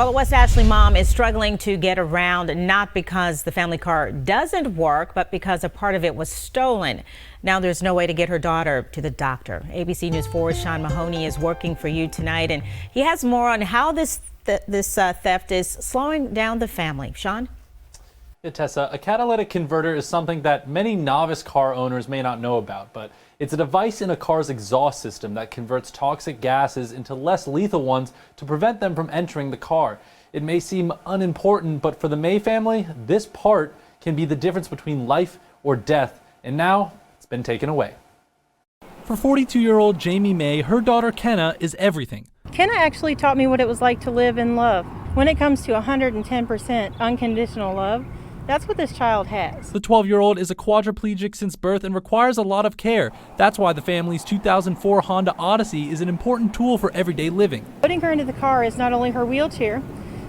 Well, a West Ashley mom is struggling to get around, not because the family car doesn't work, but because a part of it was stolen. Now there's no way to get her daughter to the doctor. ABC News 4's Sean Mahoney is working for you tonight, and he has more on how this theft is slowing down the family. Sean? Yeah, Tessa, a catalytic converter is something that many novice car owners may not know about, but it's a device in a car's exhaust system that converts toxic gases into less lethal ones to prevent them from entering the car. It may seem unimportant, but for the May family, this part can be the difference between life or death, and now it's been taken away. For 42-year-old Jaime May, her daughter Kenna is everything. Kenna actually taught me what it was like to live in love. When it comes to 110% unconditional love, that's what this child has. The 12-year-old is a quadriplegic since birth and requires a lot of care. That's why the family's 2004 Honda Odyssey is an important tool for everyday living. Putting her into the car is not only her wheelchair,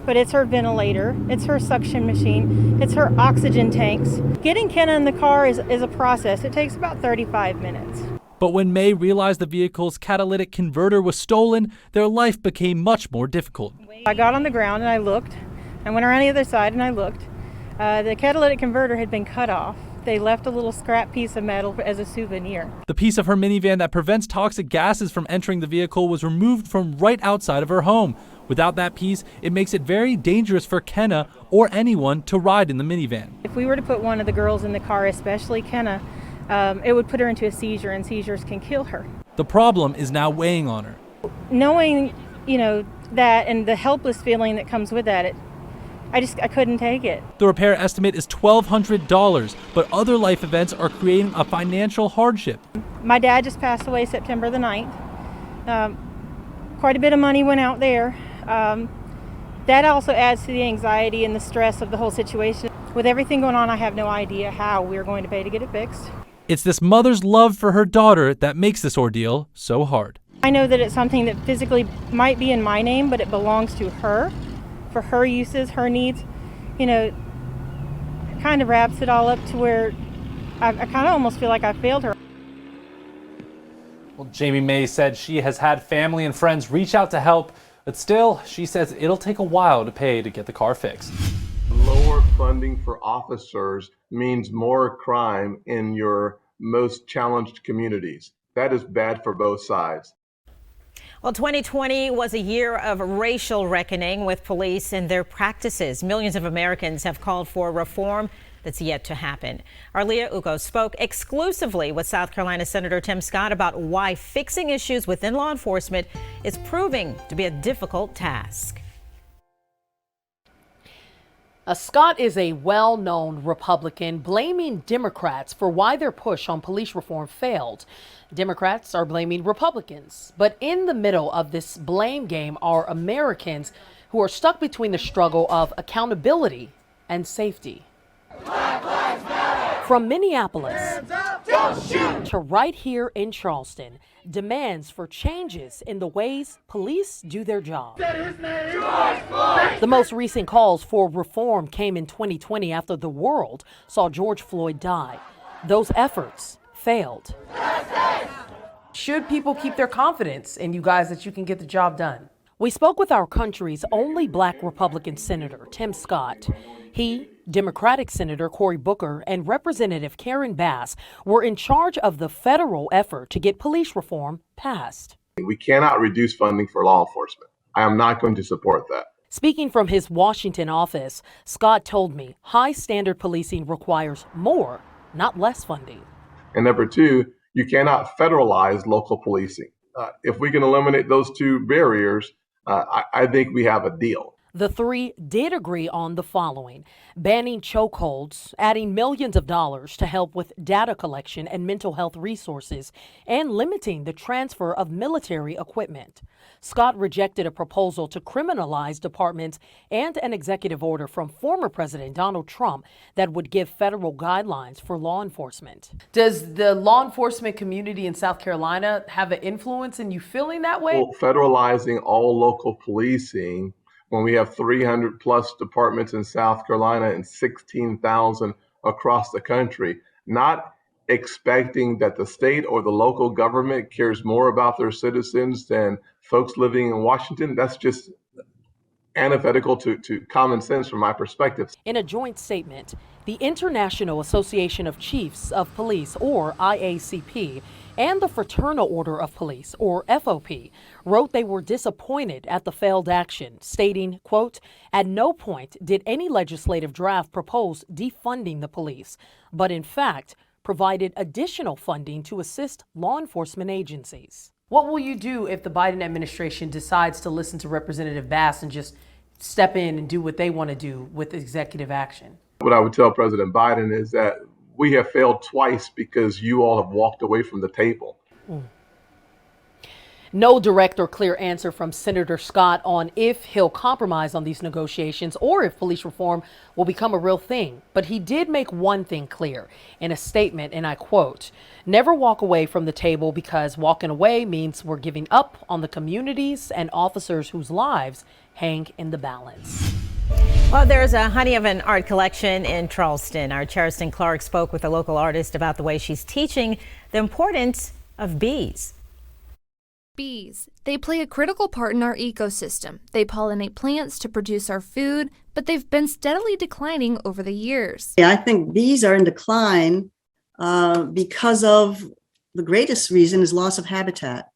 but it's her ventilator, it's her suction machine, it's her oxygen tanks. Getting Kenna in the car is a process. It takes about 35 minutes. But when May realized the vehicle's catalytic converter was stolen, their life became much more difficult. I got on the ground and I looked. I went around the other side and I looked. The catalytic converter had been cut off. They left a little scrap piece of metal as a souvenir. The piece of her minivan that prevents toxic gases from entering the vehicle was removed from right outside of her home. Without that piece, it makes it very dangerous for Kenna or anyone to ride in the minivan. If we were to put one of the girls in the car, especially Kenna, it would put her into a seizure, and seizures can kill her. The problem is now weighing on her. Knowing, that and the helpless feeling that comes with that, I couldn't take it. The repair estimate is $1,200, but other life events are creating a financial hardship. My dad just passed away September the 9th. Quite a bit of money went out there. That also adds to the anxiety and the stress of the whole situation. With everything going on, I have no idea how we're going to pay to get it fixed. It's this mother's love for her daughter that makes this ordeal so hard. I know that it's something that physically might be in my name, but it belongs to her, for her uses, her needs. It kind of wraps it all up to where I kind of almost feel like I failed her. Well, Jaime May said she has had family and friends reach out to help, but still, she says it'll take a while to pay to get the car fixed. Lower funding for officers means more crime in your most challenged communities. That is bad for both sides. Well, 2020 was a year of racial reckoning with police and their practices. Millions of Americans have called for reform that's yet to happen. Our Leah Ugo spoke exclusively with South Carolina Senator Tim Scott about why fixing issues within law enforcement is proving to be a difficult task. Scott is a well-known Republican blaming Democrats for why their push on police reform failed. Democrats are blaming Republicans, but in the middle of this blame game are Americans who are stuck between the struggle of accountability and safety. From Minneapolis to right here in Charleston, demands for changes in the ways police do their job. The most recent calls for reform came in 2020 after the world saw George Floyd die. Those efforts failed. Should people keep their confidence in you guys that you can get the job done? We spoke with our country's only black Republican senator, Tim Scott. He, Democratic Senator Cory Booker, and Representative Karen Bass were in charge of the federal effort to get police reform passed. We cannot reduce funding for law enforcement. I am not going to support that. Speaking from his Washington office, Scott told me high standard policing requires more, not less funding. And number two, you cannot federalize local policing. If we can eliminate those two barriers, I think we have a deal. The three did agree on the following: banning chokeholds, adding millions of dollars to help with data collection and mental health resources, and limiting the transfer of military equipment. Scott rejected a proposal to criminalize departments and an executive order from former President Donald Trump that would give federal guidelines for law enforcement. Does the law enforcement community in South Carolina have an influence in you feeling that way? Well, federalizing all local policing, when we have 300 plus departments in South Carolina and 16,000 across the country, not expecting that the state or the local government cares more about their citizens than folks living in Washington, that's just antithetical to common sense from my perspective. In a joint statement, the International Association of Chiefs of Police, or IACP, and the Fraternal Order of Police, or FOP, wrote they were disappointed at the failed action, stating, quote, "At no point did any legislative draft propose defunding the police, but in fact provided additional funding to assist law enforcement agencies." What will you do if the Biden administration decides to listen to Representative Bass and just step in and do what they want to do with executive action? What I would tell President Biden is that we have failed twice because you all have walked away from the table. No direct or clear answer from Senator Scott on if he'll compromise on these negotiations or if police reform will become a real thing. But he did make one thing clear in a statement, and I quote, "Never walk away from the table because walking away means we're giving up on the communities and officers whose lives hang in the balance." Well, there's a honey of an art collection in Charleston. Our Charleston Clark spoke with a local artist about the way she's teaching the importance of bees. Bees. They play a critical part in our ecosystem. They pollinate plants to produce our food, but they've been steadily declining over the years. I think bees are in decline because of the greatest reason is loss of habitat.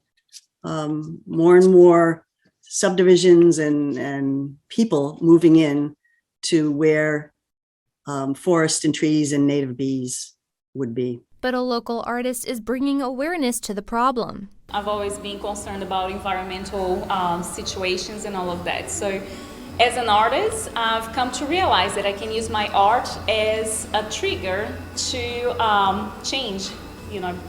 More and more subdivisions and people moving in to where forest and trees and native bees would be. But a local artist is bringing awareness to the problem. I've always been concerned about environmental situations and all of that. So as an artist, I've come to realize that I can use my art as a trigger to change,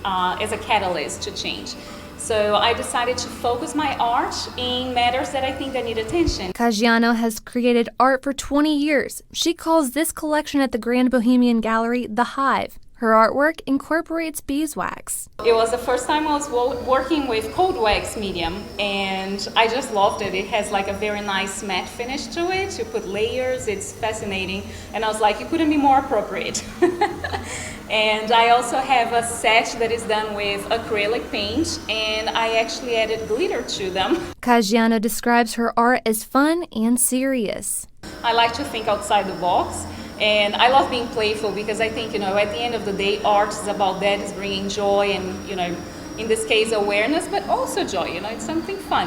as a catalyst to change. So I decided to focus my art in matters that I think that need attention. Caggiano has created art for 20 years. She calls this collection at the Grand Bohemian Gallery The Hive. Her artwork incorporates beeswax. It was the first time I was working with cold wax medium, and I just loved it. It has like a very nice matte finish to it. You put layers, it's fascinating. And I was like, it couldn't be more appropriate. And I also have a set that is done with acrylic paint, and I actually added glitter to them. Caggiano describes her art as fun and serious. I like to think outside the box. And I love being playful because I think, at the end of the day, art is about that, it's bringing joy and, in this case, awareness, but also joy, it's something fun.